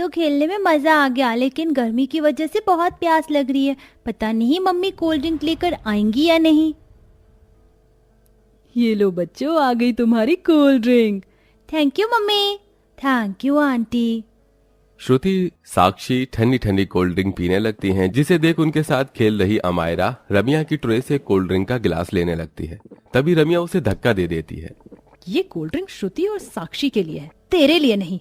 तो खेलने में मजा आ गया, लेकिन गर्मी की वजह से बहुत प्यास लग रही है। पता नहीं मम्मी कोल्ड ड्रिंक लेकर आएंगी या नहीं। ये लो बच्चों, आ गई तुम्हारी cold drink. Thank you mummy. Thank you aunty. Shruti Sakshi ठंडी ठंडी कोल्ड ड्रिंक पीने लगती हैं, जिसे देख उनके साथ खेल रही अमायरा रमिया की ट्रे से कोल्ड ड्रिंक का गिलास लेने लगती है। तभी रमिया उसे धक्का दे देती है। ये कोल्ड ड्रिंक श्रुति और साक्षी के लिए है, तेरे लिए नहीं।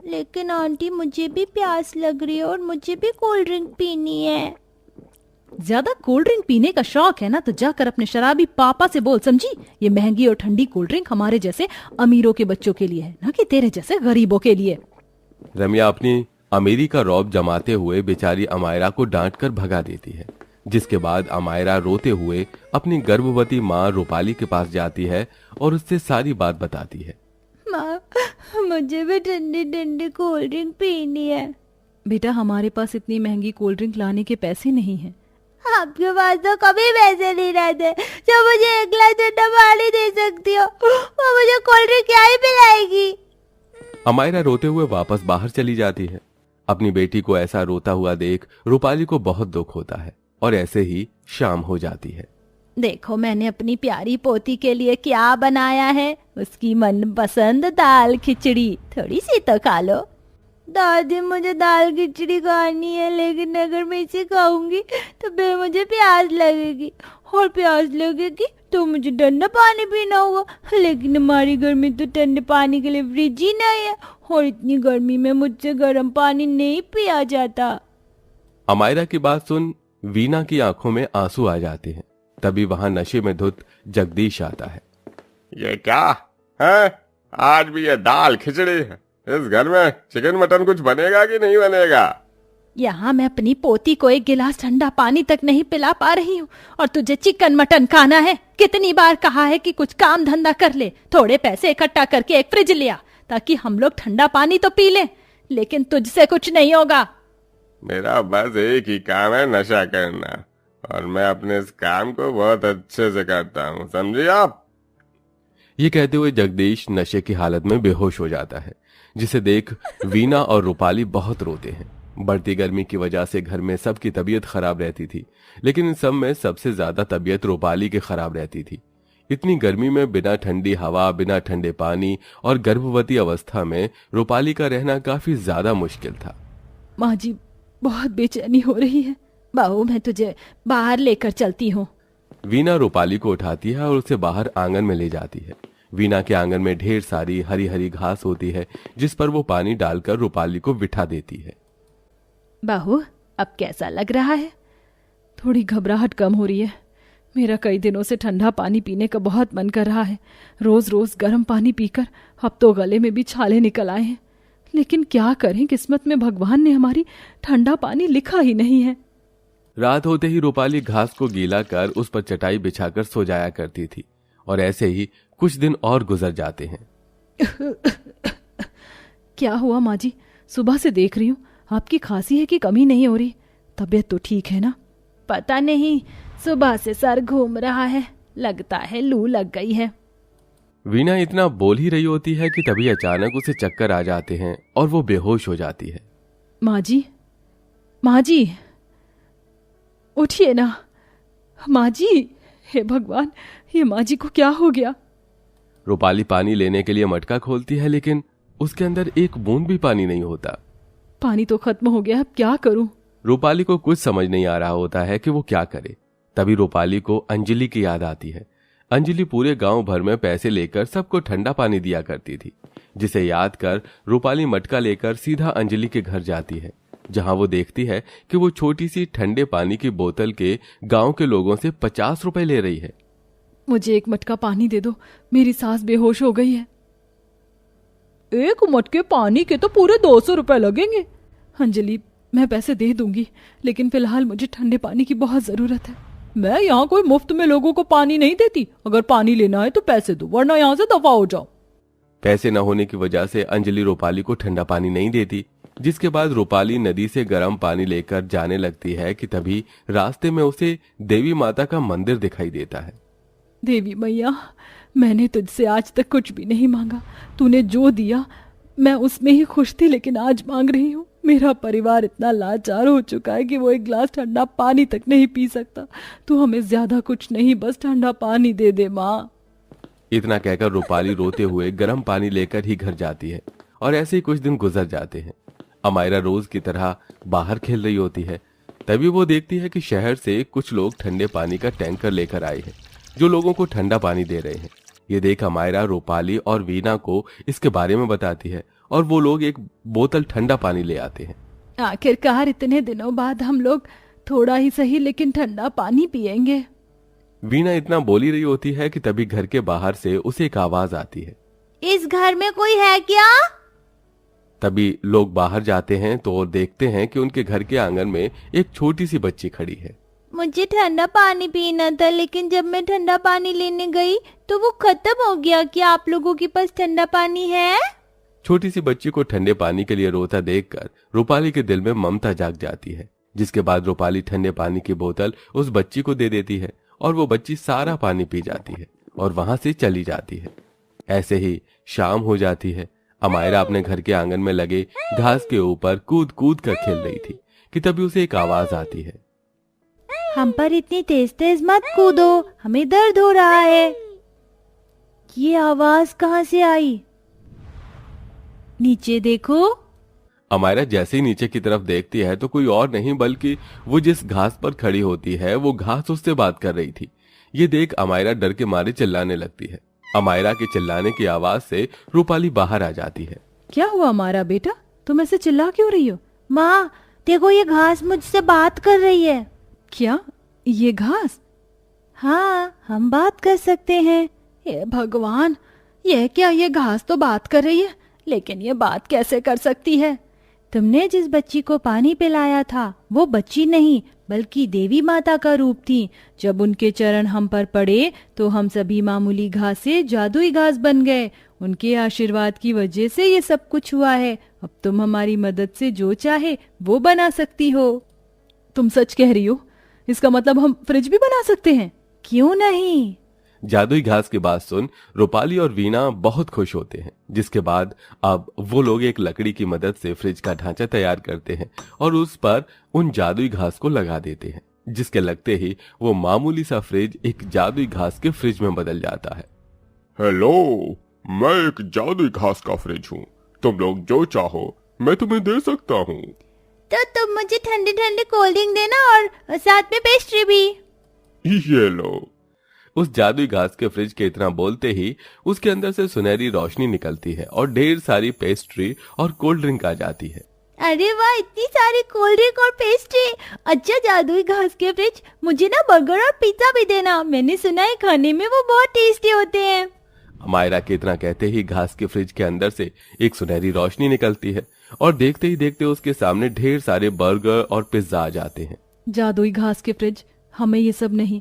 लेकिन आंटी मुझे भी प्यास लग रही है और मुझे भी कोल्ड ड्रिंक पीनी है। ज्यादा कोल्ड ड्रिंक पीने का शौक है ना तो जाकर अपने शराबी पापा से बोल, समझी? ये महंगी और ठंडी कोल्ड ड्रिंक हमारे जैसे अमीरों के बच्चों के लिए है, ना कि तेरे जैसे गरीबों के लिए। रमिया अपनी अमीरी का रौब जमाते हुए बेचारी अमायरा को डांट कर भगा देती है, जिसके बाद अमायरा रोते हुए अपनी गर्भवती माँ रूपाली के पास जाती है और उससे सारी बात बताती है। माँ, मुझे भी ठंडी ठंडी कोल्ड ड्रिंक पीनी है। बेटा, हमारे पास इतनी महंगी कोल्ड ड्रिंक लाने के पैसे नहीं हैं। आपके पास तो कभी पैसे नहीं रहते। जब मुझे एक गिलास ठंडा पानी दे सकती हो, वो मुझे कोल्ड ड्रिंक क्या ही पिलाएगी। अमायरा रोते हुए वापस बाहर चली जाती है। अपनी बेटी को ऐसा रोता हुआ देख रूपाली को बहुत दुख होता है और ऐसे ही शाम हो जाती है। देखो मैंने अपनी प्यारी पोती के लिए क्या बनाया है, उसकी मनपसंद दाल खिचड़ी, थोड़ी सी तो खा लो। दादी, मुझे दाल खिचड़ी खानी है, लेकिन अगर मैं इसे खाऊंगी तो फिर मुझे प्यास लगेगी, और प्यास लगेगी तो मुझे ठंडा पानी पीना होगा। लेकिन हमारी घर में तो ठंडे पानी के लिए फ्रिज ही नहीं है, और इतनी गर्मी में मुझसे गर्म पानी नहीं पिया जाता। अमायरा की बात सुन वीना की आंखों में आंसू आ जाते हैं। तभी वहां नशे में धुत जगदीश आता है। ये क्या है? आज भी ये दाल खिचड़ी है। इस घर में चिकन मटन कुछ बनेगा कि नहीं बनेगा? यहाँ मैं अपनी पोती को एक गिलास ठंडा पानी तक नहीं पिला पा रही हूँ, और तुझे चिकन मटन खाना है। कितनी बार कहा है कि कुछ काम धंधा कर ले, थोड़े पैसे इकट्ठा करके एक फ्रिज लिया ताकि हम लोग ठंडा पानी तो पी लें, लेकिन तुझसे कुछ नहीं होगा। मेरा बस एक ही काम है, नशा करना, और मैं अपने इस काम को बहुत अच्छे से करता हूँ, समझे आप? ये कहते हुए जगदीश नशे की हालत में बेहोश हो जाता है, जिसे देख वीना और रूपाली बहुत रोते हैं। बढ़ती गर्मी की वजह से घर में सबकी तबीयत खराब रहती थी, लेकिन इन सब में सबसे ज्यादा तबीयत रूपाली की खराब रहती थी। इतनी गर्मी में बिना ठंडी हवा, बिना ठंडे पानी और गर्भवती अवस्था में रूपाली का रहना काफी ज्यादा मुश्किल था। माँ जी, बहुत बेचैनी हो रही है। बहू, मैं तुझे बाहर लेकर चलती हूँ। वीना रूपाली को उठाती है और उसे बाहर आंगन में ले जाती है। वीना के आंगन में ढेर सारी हरी हरी घास होती है, जिस पर वो पानी डालकर रूपाली को बिठा देती है। बहू, अब कैसा लग रहा है? थोड़ी घबराहट कम हो रही है। मेरा कई दिनों से ठंडा पानी पीने का बहुत मन कर रहा है। रोज रोज गर्म पानी पीकर अब तो गले में भी छाले निकल आए हैं। लेकिन क्या करें, किस्मत में भगवान ने हमारी ठंडा पानी लिखा ही नहीं है। रात होते ही रूपाली घास को गीला कर उस पर चटाई बिछाकर सो जाया करती थी, और ऐसे ही कुछ दिन और गुजर जाते हैं। क्या हुआ माँ जी? सुबह से देख रही हूँ आपकी खांसी है कि कमी नहीं हो रही? तबीयत तो ठीक है ना? पता नहीं, सुबह से सर घूम रहा है, लगता है लू लग गई है। वीना इतना बोल ही रही होती है कि तभी अचानक उसे चक्कर आ जाते हैं और वो बेहोश हो जाती है। माँ जी, माँ जी, उठिए ना। माँ जी, हे भगवान, ये माँ जी को क्या हो गया? रूपाली पानी लेने के लिए मटका खोलती है, लेकिन उसके अंदर एक बूंद भी पानी नहीं होता। पानी तो खत्म हो गया, अब क्या करूं? रूपाली को कुछ समझ नहीं आ रहा होता है कि वो क्या करे। तभी रूपाली को अंजलि की याद आती है। अंजलि पूरे गांव भर में पैसे लेकर सबको ठंडा पानी दिया करती थी, जिसे याद कर रूपाली मटका लेकर सीधा अंजलि के घर जाती है, जहां वो देखती है कि वो छोटी सी ठंडे पानी की बोतल के गांव के लोगों से 50 रुपए ले रही है। मुझे एक मटका पानी दे दो, मेरी सास बेहोश हो गई है। एक मटके पानी के तो पूरे 200 रुपए लगेंगे। अंजलि, मैं पैसे दे दूंगी, लेकिन फिलहाल मुझे ठंडे पानी की बहुत जरूरत है। मैं यहाँ कोई मुफ्त में लोगों को पानी नहीं देती। अगर पानी लेना है तो पैसे दो, वरना यहाँ से दफा हो जाओ। पैसे न होने की वजह से अंजलि रूपाली को ठंडा पानी नहीं देती, जिसके बाद रूपाली नदी से गर्म पानी लेकर जाने लगती है कि तभी रास्ते में उसे देवी माता का मंदिर दिखाई देता है। देवी मैया, मैंने तुझसे आज तक कुछ भी नहीं मांगा। तूने जो दिया मैं उसमें ही खुश थी, लेकिन आज मांग रही हूँ। मेरा परिवार इतना लाचार हो चुका है कि वो एक गिलास ठंडा पानी तक नहीं पी सकता। तू हमें ज्यादा कुछ नहीं, बस ठंडा पानी दे दे माँ। इतना कहकर रूपाली रोते हुए गर्म पानी लेकर ही घर जाती है और ऐसे ही कुछ दिन गुजर जाते हैं। अमायरा रोज की तरह बाहर खेल रही होती है। तभी वो देखती है कि शहर से कुछ लोग ठंडे पानी का टैंकर लेकर आए हैं, जो लोगों को ठंडा पानी दे रहे हैं। ये देख अमायरा रूपाली और वीना को इसके बारे में बताती है और वो लोग एक बोतल ठंडा पानी ले आते हैं। आखिरकार इतने दिनों बाद हम लोग थोड़ा ही सही लेकिन ठंडा पानी पिएंगे। वीना इतना बोली रही होती है कि तभी घर के बाहर से उसे एक आवाज आती है। इस घर में कोई है क्या? तभी लोग बाहर जाते हैं तो देखते हैं कि उनके घर के आंगन में एक छोटी सी बच्ची खड़ी है। मुझे ठंडा पानी पीना था, लेकिन जब मैं ठंडा पानी लेने गई तो वो खत्म हो गया। क्या आप लोगों के पास ठंडा पानी है? छोटी सी बच्ची को ठंडे पानी के लिए रोता देखकर रूपाली के दिल में ममता जाग जाती है, जिसके बाद रूपाली ठंडे पानी की बोतल उस बच्ची को दे देती है और वो बच्ची सारा पानी पी जाती है और वहां से चली जाती है। ऐसे ही शाम हो जाती है। अमायरा अपने घर के आंगन में लगे घास के ऊपर कूद कूद कर खेल रही थी कि तभी उसे एक आवाज आती है। हम पर इतनी तेज तेज मत कूदो, हमें दर्द हो रहा है। ये आवाज कहाँ से आई? नीचे देखो। अमायरा जैसे ही नीचे की तरफ देखती है तो कोई और नहीं बल्कि वो जिस घास पर खड़ी होती है वो घास उससे बात कर रही थी। ये देख अमायरा डर के मारे चिल्लाने लगती है। अमायरा के चिल्लाने की आवाज से रूपाली बाहर आ जाती है। क्या हुआ हमारा बेटा, तुम ऐसे चिल्ला क्यों रही हो? माँ देखो, ये घास मुझसे बात कर रही है। क्या ये घास? हाँ, हम बात कर सकते हैं। हे भगवान, ये क्या, ये घास तो बात कर रही है, लेकिन ये बात कैसे कर सकती है? तुमने जिस बच्ची को पानी पिलाया था वो बच्ची नहीं बल्कि देवी माता का रूप थी। जब उनके चरण हम पर पड़े तो हम सभी मामूली घास से जादुई घास बन गए। उनके आशीर्वाद की वजह से ये सब कुछ हुआ है। अब तुम हमारी मदद से जो चाहे वो बना सकती हो। तुम सच कह रही हो? इसका मतलब हम फ्रिज भी बना सकते हैं? क्यों नहीं? जादुई घास की बात सुन रूपाली और वीना बहुत खुश होते हैं, जिसके बाद अब वो लोग एक लकड़ी की मदद से फ्रिज का ढांचा तैयार करते हैं और उस पर उन जादुई घास को लगा देते हैं, जिसके लगते ही वो मामूली सा फ्रिज एक जादुई घास के फ्रिज में बदल जाता है। हेलो, मैं एक जादुई घास का फ्रिज हूँ। तुम लोग जो चाहो मैं तुम्हें दे सकता हूँ। तो तुम मुझे ठंडे ठंडे कोल्ड ड्रिंक देना और साथ में पेस्ट्री भी। ये लो। उस जादुई घास के फ्रिज के इतना बोलते ही उसके अंदर से सुनहरी रोशनी निकलती है और ढेर सारी पेस्ट्री और कोल्ड ड्रिंक आ जाती है। अरे वाह, इतनी सारी कोल्ड ड्रिंक और पेस्ट्री। अच्छा जादुई घास के फ्रिज, मुझे ना बर्गर और पिज्जा भी देना। मैंने सुना है खाने में वो बहुत टेस्टी होते हैं। अमायरा के इतना कहते ही घास के फ्रिज के अंदर से एक सुनहरी रोशनी निकलती है और देखते ही देखते उसके सामने ढेर सारे बर्गर और पिज्जा आ जाते हैं। जादुई घास के फ्रिज, हमें ये सब नहीं,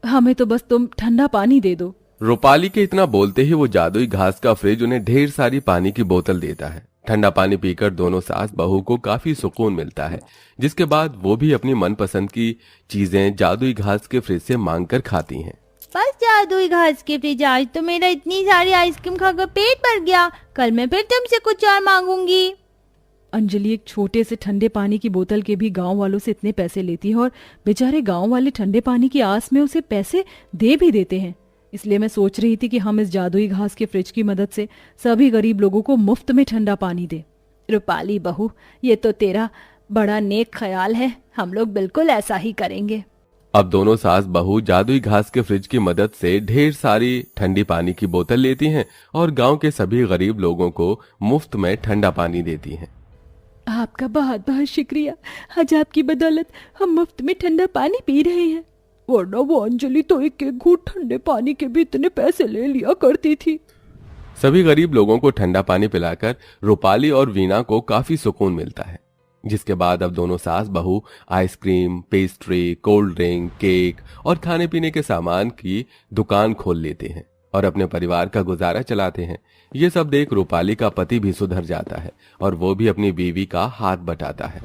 हमें तो बस तुम ठंडा पानी दे दो। रूपाली के इतना बोलते ही वो जादुई घास का फ्रिज उन्हें ढेर सारी पानी की बोतल देता है। ठंडा पानी पीकर दोनों सास बहू को काफी सुकून मिलता है, जिसके बाद वो भी अपनी मनपसंद की चीजें जादुई घास के फ्रिज से मांग कर खाती हैं। बस जादुई घास के फ्रिज, आज तो मेरा इतनी सारी आइसक्रीम खाकर पेट भर गया। कल मैं फिर तुमसे कुछ और मांगूंगी। अंजलि एक छोटे से ठंडे पानी की बोतल के भी गांव वालों से इतने पैसे लेती है और बेचारे गांव वाले ठंडे पानी की आस में उसे पैसे दे भी देते हैं। इसलिए मैं सोच रही थी कि हम इस जादुई घास के फ्रिज की मदद से सभी गरीब लोगों को मुफ्त में ठंडा पानी दे। रूपाली बहू, ये तो तेरा बड़ा नेक ख्याल है। हम लोग बिल्कुल ऐसा ही करेंगे। अब दोनों सास बहू जादुई घास के फ्रिज की मदद से ढेर सारी ठंडी पानी की बोतल लेती हैं और गांव के सभी गरीब लोगों को मुफ्त में ठंडा पानी देती हैं। आपका बहुत बहुत शुक्रिया। आज आपकी बदौलत हम मुफ्त में ठंडा पानी पी रहे हैं, वरना वो अंजलि तो एक एक घूंट ठंडे पानी के भी इतने पैसे ले लिया करती थी। सभी गरीब लोगों को ठंडा पानी पिलाकर रूपाली और वीना को काफी सुकून मिलता है, जिसके बाद अब दोनों सास बहू ice cream, pastry, cold drink, cake और खाने पीने के सामान की दुकान खोल लेते हैं और अपने परिवार का गुजारा चलाते हैं। ये सब देख रूपाली का पति भी सुधर जाता है और वो भी अपनी बीवी का हाथ बटाता है।